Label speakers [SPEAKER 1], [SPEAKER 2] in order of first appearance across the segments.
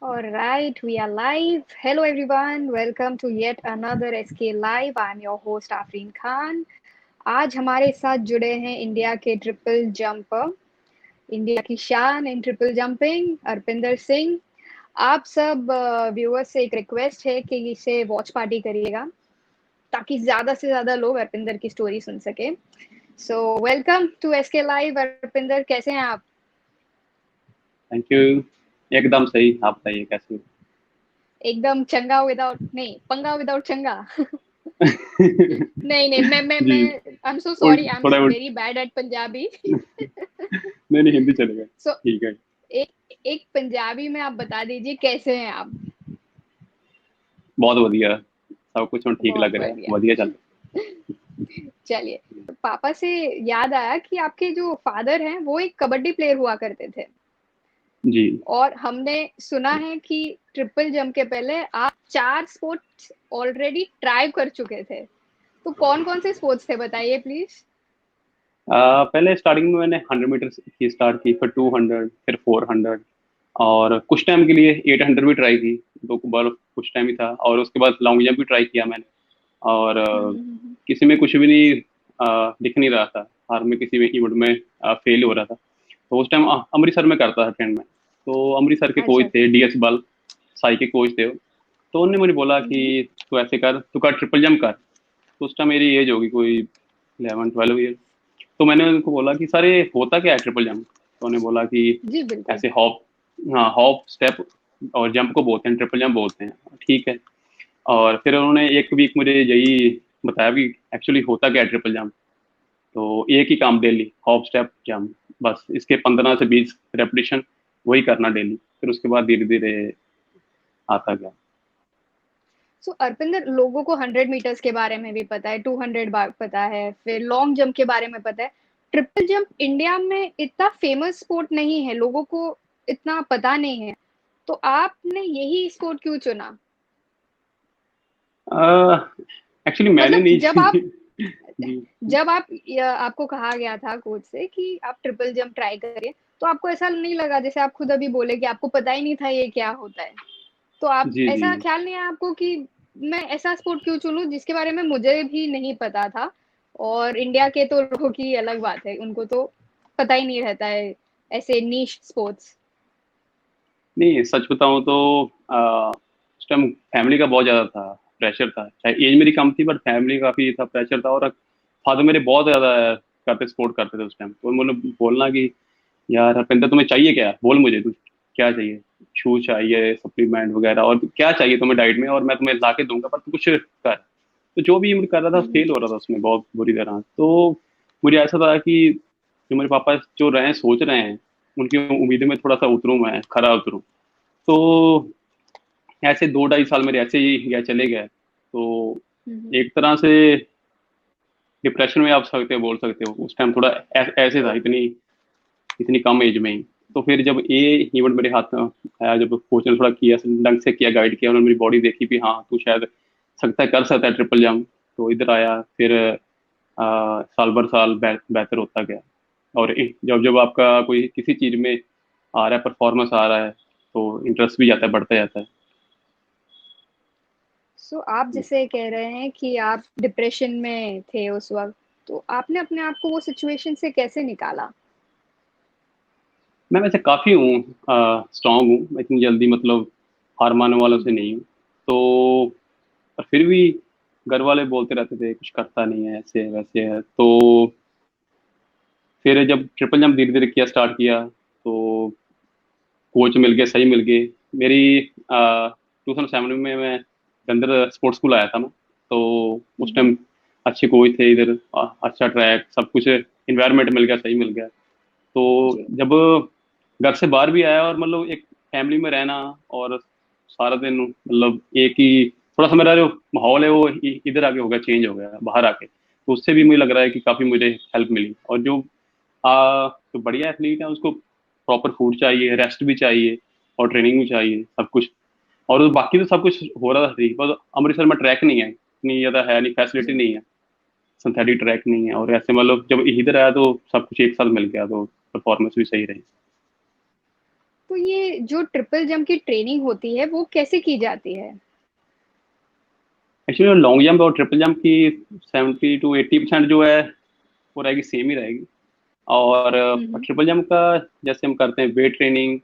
[SPEAKER 1] All right, we are live. Hello, everyone. Welcome to yet another SK Live. I'm your host Afreen Khan. आज हमारे साथ जुड़े हैं India के triple jumper, India की शान इन ट्रिपल जंपिंग, अर्पिंदर सिंह। आप सब व्यूअर्स से एक रिक्वेस्ट है कि इसे वॉच पार्टी करिएगा ताकि ज्यादा से ज्यादा लोग अर्पिंदर की स्टोरी सुन सके। So welcome to SK live. Arpinder, कैसे हैं आप?
[SPEAKER 2] Thank you. एकदम सही। आप बताइए कैसे हो?
[SPEAKER 1] एकदम चंगा विदाउट नहीं, पंगा विदाउट चंगा। नहीं नहीं, मैं
[SPEAKER 2] जी।
[SPEAKER 1] I am so sorry, I am
[SPEAKER 2] थोड़ा उल्ट।
[SPEAKER 1] Very bad at Punjabi.
[SPEAKER 2] नहीं नहीं, हिंदी चलेगा।
[SPEAKER 1] सो
[SPEAKER 2] ठीक है।
[SPEAKER 1] एक एक पंजाबी में आप बता दीजिए कैसे हैं आप?
[SPEAKER 2] बहुत बढ़िया। सब कुछ हम ठीक
[SPEAKER 1] बहुत
[SPEAKER 2] लग रहा है,
[SPEAKER 1] बढ़िया।
[SPEAKER 2] बढ़िया चल रहा
[SPEAKER 1] चलिए, पापा से याद आया कि आपके जो फादर हैं वो एक कबड्डी प्लेयर हुआ करते थे,
[SPEAKER 2] है। जी।
[SPEAKER 1] और हमने सुना है कि ट्रिपल जंप के पहले आप 4 स्पोर्ट्स ऑलरेडी ट्राई कर चुके थे। तो कौन कौन से स्पोर्ट्स थे, बताइए प्लीज।
[SPEAKER 2] पहले स्टार्टिंग में मैंने 100 मीटर की स्टार्ट की, फिर 200, फिर 400, और कुछ टाइम के लिए 800 भी ट्राई की। दो बार कुछ टाइम ही था, और उसके बाद लॉन्ग जंप भी ट्राई किया मैंने। और किसी में कुछ भी नहीं दिख नहीं रहा था। हर में किसी में इवेंट में फेल हो रहा था। तो उस टाइम अमृतसर में करता था ट्रेंड में। तो अमृतसर के कोच
[SPEAKER 1] अच्छा
[SPEAKER 2] थे,
[SPEAKER 1] अच्छा।
[SPEAKER 2] डीएस बल साई के कोच थे वो। तो उन्होंने मुझे बोला कि तू ऐसे कर, तू कर ट्रिपल जंप कर। तो उस टाइम मेरी एज होगी कोई 11-12 ईयर। तो मैंने उनको बोला कि सर ये होता क्या है ट्रिपल जंप? तो उन्होंने बोला कि
[SPEAKER 1] जी बिल्कुल।
[SPEAKER 2] ऐसे हॉप, हाँ हॉप स्टेप और जंप को बोलते हैं, ट्रिपल जंप बोलते हैं। ठीक है। और फिर उन्होंने एक वीक मुझे यही बताया कि एक्चुअली होता क्या है ट्रिपल जंप। तो एक ही काम डेली, हॉप स्टेप जंप, बस इसके 15 से 20 रेपिटेशन वही करना डेली। फिर उसके बाद धीरे धीरे आता गया।
[SPEAKER 1] सो अर्पिंदर, लोगों को 100 मीटर्स के बारे में भी पता है, 200 पता है, फिर लॉन्ग जंप के बारे में पता है। ट्रिपल जंप इंडिया में इतना फेमस स्पोर्ट नहीं है, लोगों को इतना पता नहीं है। तो आपने यही स्पोर्ट क्यों चुना?
[SPEAKER 2] एक्चुअली मैंने
[SPEAKER 1] मतलब
[SPEAKER 2] नहीं जी।
[SPEAKER 1] आपको कहा गया था कोच से कि आप ट्रिपल जंप ट्राई करिए, तो आपको ऐसा नहीं लगा, जैसे आप खुद अभी बोले कि आपको पता ही नहीं था ये क्या होता है, तो आप
[SPEAKER 2] जी जी।
[SPEAKER 1] ऐसा ख्याल नहीं है आपको कि मैं ऐसा स्पोर्ट क्यों चुनूं जिसके बारे में मुझे भी नहीं पता था? और इंडिया के तो लोगों की अलग बात है, उनको तो पता ही नहीं रहता है ऐसे नीश स्पोर्ट्स।
[SPEAKER 2] नहीं, सच बताऊं तो उस टाइम फैमिली का बहुत ज्यादा था, प्रेशर था। चाहे एज मेरी कम थी, बट फैमिली काफी था, प्रेशर था। और फादर मेरे बहुत ज्यादा करते, सपोर्ट करते थे उस टाइम। तो उन्होंने बोलना कि यार हरपिंदर, तुम्हें चाहिए क्या, बोल मुझे तू क्या चाहिए। शूज चाहिए, सप्लीमेंट वगैरह, और क्या चाहिए तुम्हें डाइट में, और मैं तुम्हें ला के दूंगा, पर तू कुछ कर। तो जो भी कर रहा था फेल हो रहा था उसमें बहुत बुरी तरह। तो मुझे ऐसा था कि जो मेरे पापा जो रहे सोच रहे हैं, उनकी उम्मीदों में थोड़ा सा उतरूं, मैं खरा उतरूं। तो ऐसे 2-2.5 साल मेरे ऐसे ही गए, चले गए। तो एक तरह से डिप्रेशन में आप सकते हो, बोल सकते हो। उस टाइम थोड़ा ऐसे था, इतनी इतनी कम एज में ही। तो फिर जब ये इवेंट मेरे हाथ में आया, जब कोच ने थोड़ा किया, ढंग से किया, गाइड किया, उन्होंने मेरी बॉडी देखी भी, हाँ तू शायद सकता है, कर सकता है ट्रिपल जंप। तो इधर आया। फिर साल भर साल बेहतर होता गया। और जब जब आपका कोई किसी चीज में आ रहा है, परफॉर्मेंस आ रहा है, तो इंटरेस्ट भी जाता है, बढ़ता जाता है।
[SPEAKER 1] सो आप जैसे कह रहे हैं कि आप डिप्रेशन में थे उस वक्त, तो आपने अपने आप को वो सिचुएशन से कैसे निकाला?
[SPEAKER 2] मैं वैसे काफी हूँ, स्ट्रांग हूँ। मैं इतनी जल्दी मतलब हार मानने वालों से नहीं हूँ। तो पर फिर भी घर वाले बोलते रहते थे कुछ करता नहीं है, ऐसे है वैसे है। तो फिर जब ट्रिपल जंप धीरे धीरे किया, स्टार्ट किया, तो कोच मिल गए, सही मिल गए। मेरी 2007 में मैं अंदर स्पोर्ट्स स्कूल आया था मैं। तो उस टाइम अच्छे कोच थे इधर, अच्छा ट्रैक, सब कुछ इन्वायरमेंट मिल गया, सही मिल गया। तो
[SPEAKER 1] जी।
[SPEAKER 2] जब घर से बाहर भी आया, और मतलब एक फैमिली में रहना, और सारा दिन मतलब एक ही, थोड़ा सा मेरा जो माहौल है वो इधर आके हो गया, चेंज हो गया बाहर आके। तो उससे भी मुझे लग रहा है कि काफी मुझे हेल्प मिली। और जो बढ़िया एथलीट है, उसको प्रॉपर फूड चाहिए, रेस्ट भी चाहिए, और ट्रेनिंग भी चाहिए, सब कुछ। और बाकी तो सब कुछ हो रहा था ठीक, बस अमृतसर में ट्रैक नहीं है, इतनी ज्यादा है नहीं, फैसिलिटी
[SPEAKER 1] जी।
[SPEAKER 2] नहीं है, सिंथेटिक ट्रैक नहीं है। और ऐसे मतलब जब इधर आया तो सब कुछ एक साथ मिल गया, तो परफॉर्मेंस भी सही रही।
[SPEAKER 1] तो ये जो ट्रिपल जंप की ट्रेनिंग होती है वो कैसे की जाती है?
[SPEAKER 2] एक्चुअली लॉन्ग जंप और ट्रिपल जंप की 70 to 80% जो है वो रहेगी, सेम ही रहेगी। और
[SPEAKER 1] हम्म।
[SPEAKER 2] ट्रिपल जंप का जैसे हम करते हैं वेट ट्रेनिंग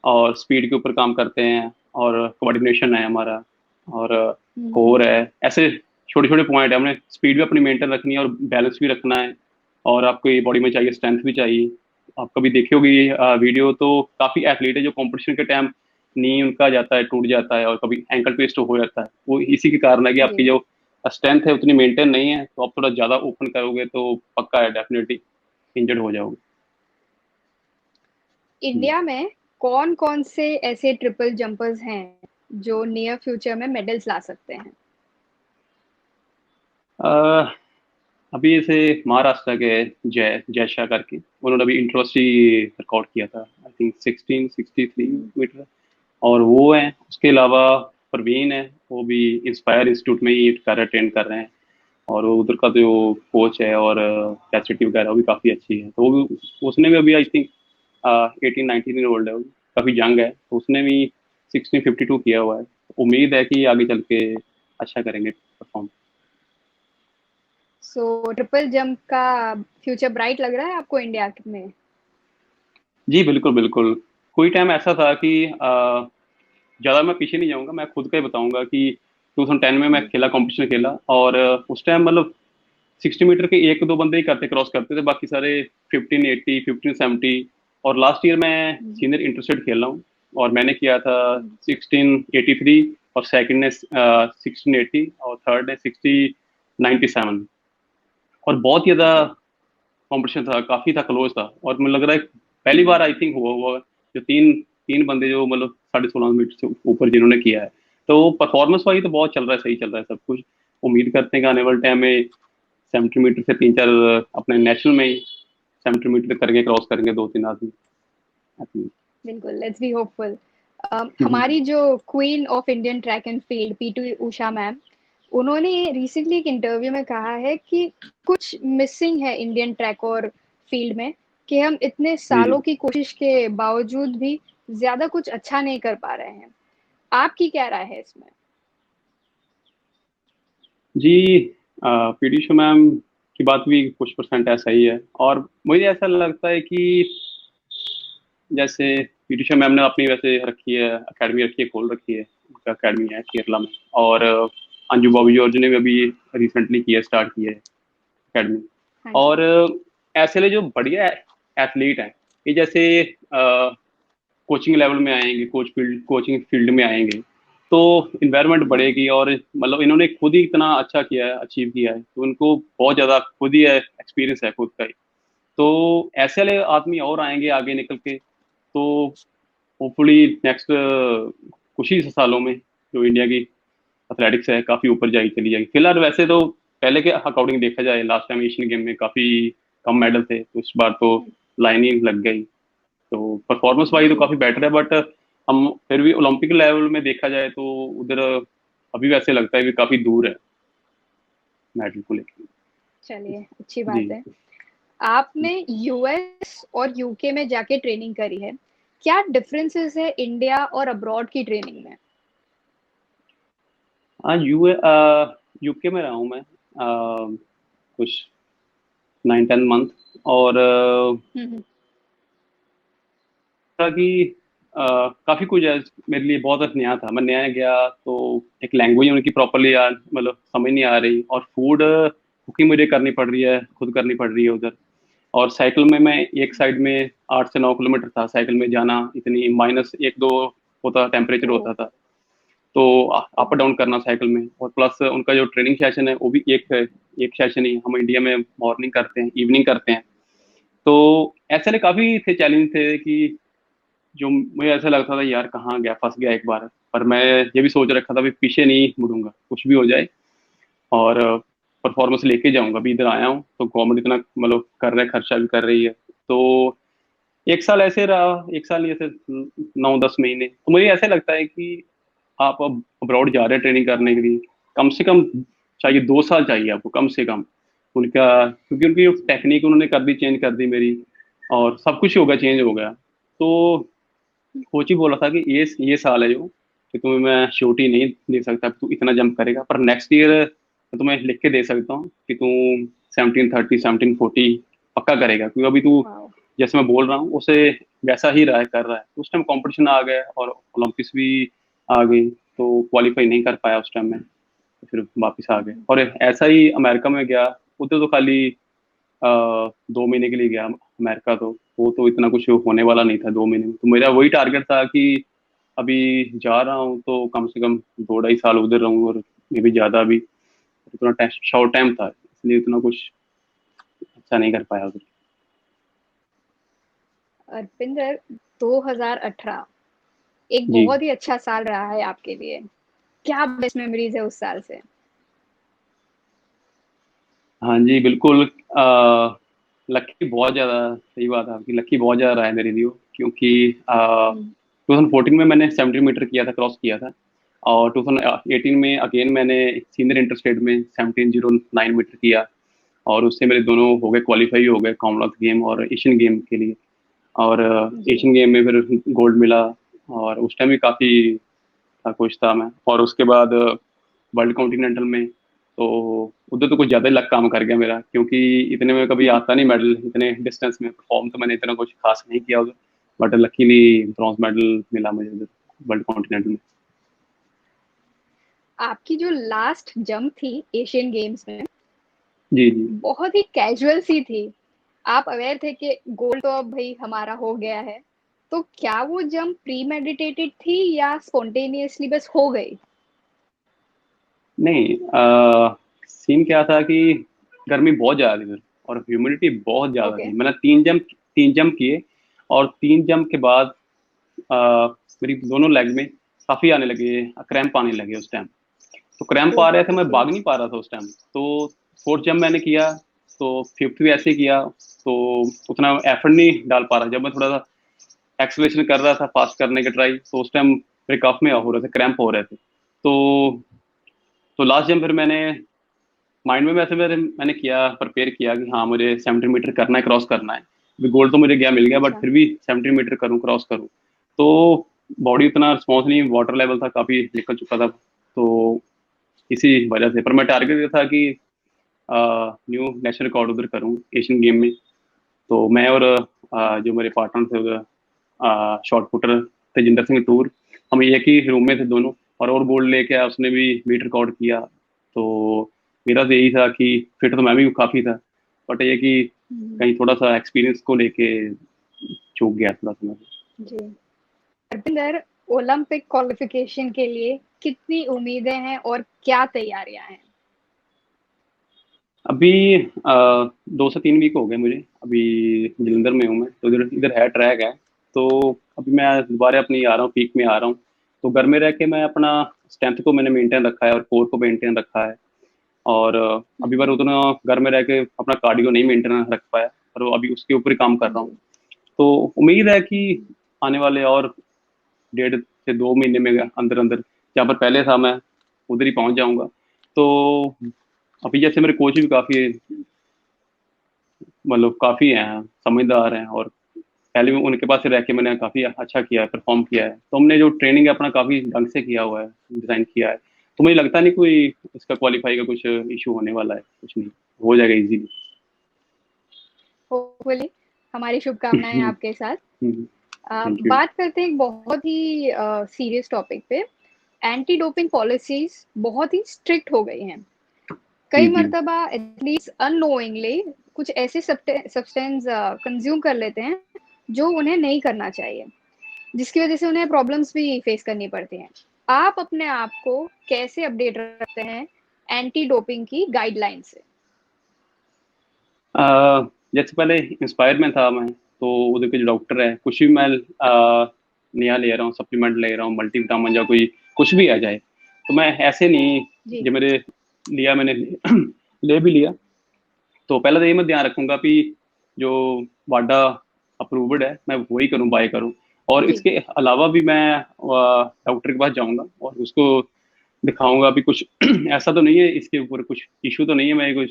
[SPEAKER 2] और स्पीड के ऊपर काम करते हैं, और कोऑर्डिनेशन है हमारा, और
[SPEAKER 1] हम्म।
[SPEAKER 2] कोर है, ऐसे छोटे छोटे पॉइंट है। हमने स्पीड भी अपनी मेंटेन रखनी है और बैलेंस भी रखना है, और आपको बॉडी में चाहिए स्ट्रेंथ भी चाहिए। आप कभी देखी होगी वीडियो, तो काफ़ी एथलीट है जो कंपटीशन के टाइम नी उनका जाता है, टूट जाता है, और कभी एंकल ट्विस्ट हो जाता है। वो इसी के कारण है कि आपकी
[SPEAKER 1] जी।
[SPEAKER 2] जो स्ट्रेंथ है उतनी मेंटेन नहीं है, तो आप थोड़ा ज़्यादा ओपन करोगे तो पक्का है डेफिनेटली इंजर्ड हो जाओगे। हम्म।
[SPEAKER 1] इंडिया में कौन-कौन से ऐसे ट्रिपल जंपर्स हैं जो नियर फ्यूचर में मेडल्स ला सकते हैं?
[SPEAKER 2] अ, अभी ऐसे महाराष्ट्र के जय शाह करके, उन्होंने अभी इंट्रोसी रिकॉर्ड किया था, आई थिंक 1663 मीटर, और वो है। उसके अलावा प्रवीण है, वो भी इंस्पायर इंस्टीट्यूट में ही पैरा ट्रेन कर रहे हैं, और वो उधर का जो कोच है और फैसिलिटी वगैरह वो भी काफ़ी अच्छी है। तो वो भी, उसने भी अभी आई थिंक 18-19 ओल्ड है, वो काफ़ी यंग है, तो उसने भी 1652 किया हुआ है। उम्मीद है कि आगे चल के अच्छा करेंगे परफॉर्म।
[SPEAKER 1] सो ट्रिपल जंप का फ्यूचर ब्राइट लग रहा है आपको इंडिया में?
[SPEAKER 2] जी बिल्कुल बिल्कुल। कोई टाइम ऐसा था कि ज़्यादा मैं पीछे नहीं जाऊंगा, मैं खुद का ही बताऊंगा कि 2010 में मैं
[SPEAKER 1] हुँ,
[SPEAKER 2] खेला, कंपटीशन खेला, और उस टाइम मतलब 60 मीटर के एक दो बंदे ही करते क्रॉस करते थे, बाकी सारे 1580, 1570। और लास्ट ईयर मैं
[SPEAKER 1] हुँ,
[SPEAKER 2] सीनियर इंटरस्टेट खेल रहा हूँ, और मैंने किया था
[SPEAKER 1] हुँ,
[SPEAKER 2] 1683, और सेकंड ने 1680, और थर्ड ने 1697। और बहुत ही ज़्यादा
[SPEAKER 1] जी,
[SPEAKER 2] कंपटीशन था, काफ़ी था, क्लोज था, और मुझे लग रहा है पहली बार आई थिंक हुआ जो तीन तीन बंदे जो मतलब 16.5 मीटर से ऊपर जिन्होंने किया है। तो परफॉर्मेंस वाइज तो बहुत चल रहा है, सही चल रहा है सब कुछ। उम्मीद करते हैं कि आने वाले टाइम में 70 मीटर से तीन चार अपने नेशनल में ही 70 मीटर करके क्रॉस करेंगे दो तीन आदमी आदमी।
[SPEAKER 1] बिल्कुल, लेट्स बी होपफुल।
[SPEAKER 2] हम्म।
[SPEAKER 1] हमारी जो queen of Indian track and field PT Usha ma'am, उन्होंने रिसेंटली एक इंटरव्यू में कहा है कि कुछ मिसिंग है इंडियन ट्रैक और फील्ड में, कि हम इतने
[SPEAKER 2] जी
[SPEAKER 1] सालों की कोशिश के बावजूद भी ज़्यादा कुछ अच्छा नहीं कर पा रहे हैं। आपकी क्या राय है इसमें?
[SPEAKER 2] जी। पीटी उषा मैम की बात भी कुछ परसेंट ऐसा ही है, और मुझे ऐसा लगता है कि जैसे पीटी उषा मैम ने अपनी वैसे रखी है, अकेडमी रखी है, खोल रखी है, उनका अकेडमी है केरला में। और अंजू बॉबी जॉर्ज ने भी अभी रिसेंटली किया, स्टार्ट किया है अकेडमी।
[SPEAKER 1] हाँ जी।
[SPEAKER 2] और ऐसे लिए जो बढ़िया एथलीट हैं, ये जैसे कोचिंग लेवल में आएंगे, कोचिंग फील्ड में आएंगे, तो इन्वायरमेंट
[SPEAKER 1] हुँ,
[SPEAKER 2] बढ़ेगी। और मतलब इन्होंने खुद ही इतना अच्छा किया है, अचीव किया है, तो उनको बहुत ज़्यादा खुद ही एक्सपीरियंस है खुद का ही। तो ऐसे वाले आदमी और आएंगे आगे निकल के, तो होपफुली नेक्स्ट कुछ ही सालों में जो इंडिया की एथलेटिक्स है काफ़ी ऊपर जाएगी, चली जाएगी। फिलहाल वैसे तो पहले के अकॉर्डिंग देखा जाए, लास्ट टाइम एशियन गेम में काफ़ी कम मेडल थे, तो इस बार तो
[SPEAKER 1] हुँ,
[SPEAKER 2] लाइन ही लग गई। तो परफॉर्मेंस वाइज तो
[SPEAKER 1] जी,
[SPEAKER 2] काफ़ी बेटर है, बट हम फिर भी ओलंपिक लेवल में देखा जाए तो उधर अभी वैसे लगता है कि काफ़ी दूर है मेडल को लेकर।
[SPEAKER 1] चलिए अच्छी
[SPEAKER 2] जी।
[SPEAKER 1] बात है। आपने यूएस और यूके में जाके ट्रेनिंग करी है। क्या डिफरेंसेस है इंडिया और अब्रॉड की ट्रेनिंग में?
[SPEAKER 2] हाँ, यूके में रहा हूँ मैं कुछ 9-10 मंथ। और
[SPEAKER 1] हुँ, हुँ।
[SPEAKER 2] कि काफ़ी कुछ है, मेरे लिए बहुत नया था, मैं नया गया तो एक लैंग्वेज उनकी प्रॉपरली यार मतलब समझ नहीं आ रही, और फूड कुकिंग मुझे करनी पड़ रही है, खुद करनी पड़ रही है उधर। और साइकिल में मैं एक साइड में 8 से 9 किलोमीटर था, साइकिल में जाना, इतनी -1-2 होता टेम्परेचर
[SPEAKER 1] ओह!
[SPEAKER 2] होता था, तो अप डाउन करना साइकिल में। और प्लस उनका जो ट्रेनिंग सेशन है वो भी एक सेशन ही, हम इंडिया में मॉर्निंग करते हैं, इवनिंग करते हैं। तो ऐसे काफ़ी थे, चैलेंज थे कि जो मुझे ऐसा लगता था यार कहाँ गया, फंस गया एक बार। पर मैं ये भी सोच रखा था भी पीछे नहीं मुड़ूंगा, कुछ भी हो जाए, और परफॉर्मेंस लेके जाऊंगा। अभी इधर आया हूँ तो गवर्नमेंट इतना मतलब कर रहा है, खर्चा भी कर रही है, तो एक साल ऐसे रहा, एक साल नहीं, ऐसे 9-10 महीने। तो मुझे ऐसे लगता है कि आप अब अब्रॉड जा रहे हैं ट्रेनिंग करने के लिए, कम से कम चाहिए 2 साल चाहिए आपको कम से कम उनका, क्योंकि उनकी टेक्निक उन्होंने कर दी, चेंज कर दी मेरी, और सब कुछ ही होगा, चेंज हो गया। तो कोच ही बोला था कि ये साल है जो कि तुम्हें मैं श्योरिटी नहीं दे सकता कि तू इतना जंप करेगा, पर नेक्स्ट ईयर मैं तुम्हें लिख के दे सकता हूँ कि तू 1730 1740 पक्का करेगा, क्योंकि अभी तू
[SPEAKER 1] वाओ।
[SPEAKER 2] जैसे मैं बोल रहा हूँ उसे वैसा ही रहा है, कर रहा है। तो उस टाइम कंपटीशन आ गया और ओलंपिक्स भी आ गई, तो क्वालिफाई नहीं कर पाया उस टाइम में, तो फिर वापस आ गए और ऐसा ही अमेरिका में गया। उधर तो खाली 2 महीने के लिए गया अमेरिका, तो वो तो इतना कुछ होने वाला नहीं था 2 महीने में। तो मेरा वही टारगेट था कि अभी जा रहा हूँ तो कम से कम 2 ढाई साल उधर रहूँ, और ये भी ज्यादा भी। इतना शॉर्ट टाइम था इसलिए इतना कुछ अच्छा नहीं कर पाया उधर।
[SPEAKER 1] अर्पिंदर, 2018 एक
[SPEAKER 2] जी।
[SPEAKER 1] बहुत ही अच्छा साल रहा है आपके लिए। क्या बेस्ट मेमोरीज है उस साल से?
[SPEAKER 2] हाँ जी बिल्कुल। लकी बहुत ज्यादा, सही बात है आपकी, लकी बहुत ज्यादा रहा है मेरे लिए, क्योंकि 2014 में मैंने 70 मीटर किया था, क्रॉस किया था। और 2018 में अगेन मैंने सीनियर इंटर स्टेट में 1709 मीटर किया, और उससे मेरे दोनों हो गए, क्वालिफाई हो गए कॉमनवेल्थ गेम और एशियन गेम के लिए। और
[SPEAKER 1] जी।
[SPEAKER 2] एशियन गेम में फिर गोल्ड मिला, और उस टाइम भी काफी खुश था मैं। और उसके बाद वर्ल्ड कॉन्टिनेंटल में, तो उधर तो कुछ ज्यादा ही लक काम कर गया मेरा, क्योंकि इतने में कभी आता नहीं मेडल, इतने डिस्टेंस में परफॉर्म तो मैंने इतना कुछ खास नहीं किया उधर, बट लकीली ब्रॉन्ज मेडल मिला मुझे उधर वर्ल्ड कॉन्टिनेंटल में।
[SPEAKER 1] आपकी जो लास्ट जंप थी एशियन गेम्स में,
[SPEAKER 2] जी जी।
[SPEAKER 1] बहुत ही कैजुअल सी थी। आप अवेयर थे कि गोल्ड तो अब भाई हमारा हो गया है, तो क्या वो जंप प्री मेडिटेटेड थी या स्पॉन्टेनियसली बस हो गई?
[SPEAKER 2] नहीं, सीन क्या था कि गर्मी बहुत ज्यादा थी उधर, और ह्यूमिडिटी बहुत ज्यादा
[SPEAKER 1] ओके।
[SPEAKER 2] थी। मैंने 3 जंप किए, और 3 जंप के बाद अ, मेरी दोनों लेग में काफी आने लगे, क्रैम्प आने लगे उस टाइम। तो क्रैम्प आ रहे थे, मैं
[SPEAKER 1] ओके।
[SPEAKER 2] भाग नहीं पा रहा था उस टाइम। तो फोर्थ जंप मैंने किया, तो फिफ्थ भी ऐसे ही किया, तो उतना एफर्ट नहीं डाल पा रहा। जब मैं थोड़ा सा एक्सलेशन कर रहा था, फास्ट करने का ट्राई, तो उस टाइम मेरे कफ में हो रहे थे, क्रैम्प हो रहे थे। तो लास्ट जंप फिर मैंने माइंड में वैसे मैंने किया, प्रिपेयर किया कि हाँ मुझे 70 मीटर करना है, क्रॉस करना है। अभी गोल्ड तो मुझे गया, मिल गया, बट
[SPEAKER 1] अच्छा।
[SPEAKER 2] फिर भी 70 मीटर करूँ, क्रॉस करूँ। तो बॉडी उतना रिस्पॉन्स नहीं, वाटर लेवल था काफी निकल चुका था, तो इसी वजह से। पर मैं टारगेट ये था कि न्यू नेशनल रिकॉर्ड उधर करूँ एशियन गेम में। तो मैं और जो मेरे पार्टनर थे उधर, short putter Tejinder Singh tour, हम एक ही रूम में थे दोनों। और गोल्ड लेके आया, उसने भी मीट रिकॉर्ड किया। तो मेरा तो यही था कि फिट तो मैं भी काफी था, बट ये कि
[SPEAKER 1] हम्म।
[SPEAKER 2] कहीं थोड़ा सा एक्सपीरियंस को लेके चूक गया थोड़ा सा मैं।
[SPEAKER 1] जी। अर्पिंदर, ओलंपिक क्वालिफिकेशन के लिए कितनी उम्मीदें हैं और क्या तैयारियां हैं?
[SPEAKER 2] अभी 2 से 3 वीक हो गए मुझे। अभी जलंधर में हूँ मैं, तो इधर इधर है, ट्रैक है। तो अभी मैं दोबारा अपनी आ रहा हूँ, पीक में आ रहा हूँ। तो घर में रह के मैं अपना स्ट्रेंथ को मैंने मेंटेन रखा है, और कोर को मेंटेन रखा है। और अभी बार उतना घर में रह के अपना कार्डियो नहीं मेंटेन रख पाया, और अभी उसके ऊपर ही काम कर रहा हूँ।
[SPEAKER 1] जी।
[SPEAKER 2] तो उम्मीद है कि आने वाले और 1.5 से 2 महीने में अंदर अंदर, जहाँ पर पहले था मैं उधर ही पहुंच जाऊंगा। तो अभी जैसे मेरे कोच भी काफी, मतलब काफी हैं, समझदार हैं, और पहले भी उनके पास रह के मैंने काफी अच्छा किया है, परफॉर्म किया है। तो हमने जो ट्रेनिंग है अपना काफी ढंग से किया हुआ है, डिजाइन किया है। तो मुझे लगता नहीं कोई इसका क्वालिफाई का कुछ इशू होने वाला है, कुछ नहीं, हो जाएगा इजीली।
[SPEAKER 1] होपफुली। हमारी शुभकामनाएं आपके साथ।
[SPEAKER 2] Thank you.
[SPEAKER 1] बात करते हैं एक बहुत ही सीरियस टॉपिक पे। एंटी डोपिंग पॉलिसीज बहुत ही स्ट्रिक्ट हो गई हैं।
[SPEAKER 2] जी
[SPEAKER 1] कई
[SPEAKER 2] जी।
[SPEAKER 1] मर्तबा एथलीट्स अननोइंगली कुछ ऐसे सब्सटेंस कंज्यूम कर लेते हैं जो उन्हें नहीं करना चाहिए, जिसकी वजह से उन्हें प्रॉब्लम्स भी फेस करनी पड़ती हैं। आप अपने आप को कैसे अपडेट रखते हैं एंटी डोपिंग की गाइडलाइन से?
[SPEAKER 2] जैसे पहले इंस्पायर में था मैं, तो उधर के जो डॉक्टर है, कुछ भी मैं नया ले रहा हूँ, सप्लीमेंट ले रहा हूँ, मल्टीविटामिन या कोई कुछ भी आ जाए, तो मैं ऐसे नहीं,
[SPEAKER 1] जी।
[SPEAKER 2] जो मेरे लिया मैंने ले भी लिया, तो पहले तो ये मैं ध्यान रखूंगा कि जो वाडा अप्रूव्ड है मैं वही करूं, बाय करूं। और
[SPEAKER 1] जी।
[SPEAKER 2] इसके अलावा भी मैं डॉक्टर के पास जाऊंगा और उसको दिखाऊंगा भी कुछ ऐसा तो नहीं है, इसके ऊपर कुछ इशू तो नहीं है, मैं कुछ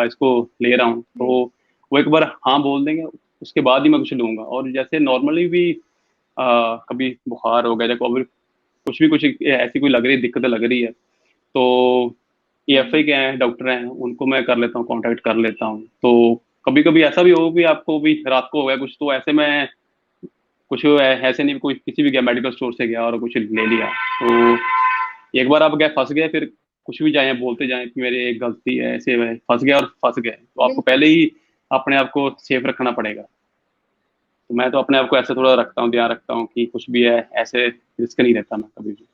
[SPEAKER 2] इसको ले रहा हूँ, तो
[SPEAKER 1] जी।
[SPEAKER 2] वो एक बार हाँ बोल देंगे, उसके बाद ही मैं कुछ लूंगा। और जैसे नॉर्मली भी कभी बुखार हो गया, कभी कुछ ऐसी कोई लग रही दिक्कत लग रही है, तो एएफआई के हैं, डॉक्टर हैं, उनको मैं कर लेता हूँ, कांटेक्ट कर लेता हूँ। तो कभी कभी ऐसा भी हो कि आपको भी रात को हो गया कुछ, तो ऐसे में कुछ ऐसे नहीं, कोई किसी भी गया मेडिकल स्टोर से गया और कुछ ले लिया, तो एक बार आप गए फंस गए, फिर कुछ भी जाए बोलते जाए कि मेरी एक गलती है, ऐसे में फंस गया और फंस गए, तो आपको
[SPEAKER 1] बिल्कुल।
[SPEAKER 2] पहले ही अपने आप को सेफ रखना पड़ेगा। तो मैं तो अपने आप को ऐसे थोड़ा रखता हूँ, ध्यान रखता हूँ कि कुछ भी है ऐसे रिस्क नहीं रहता मैं कभी भी।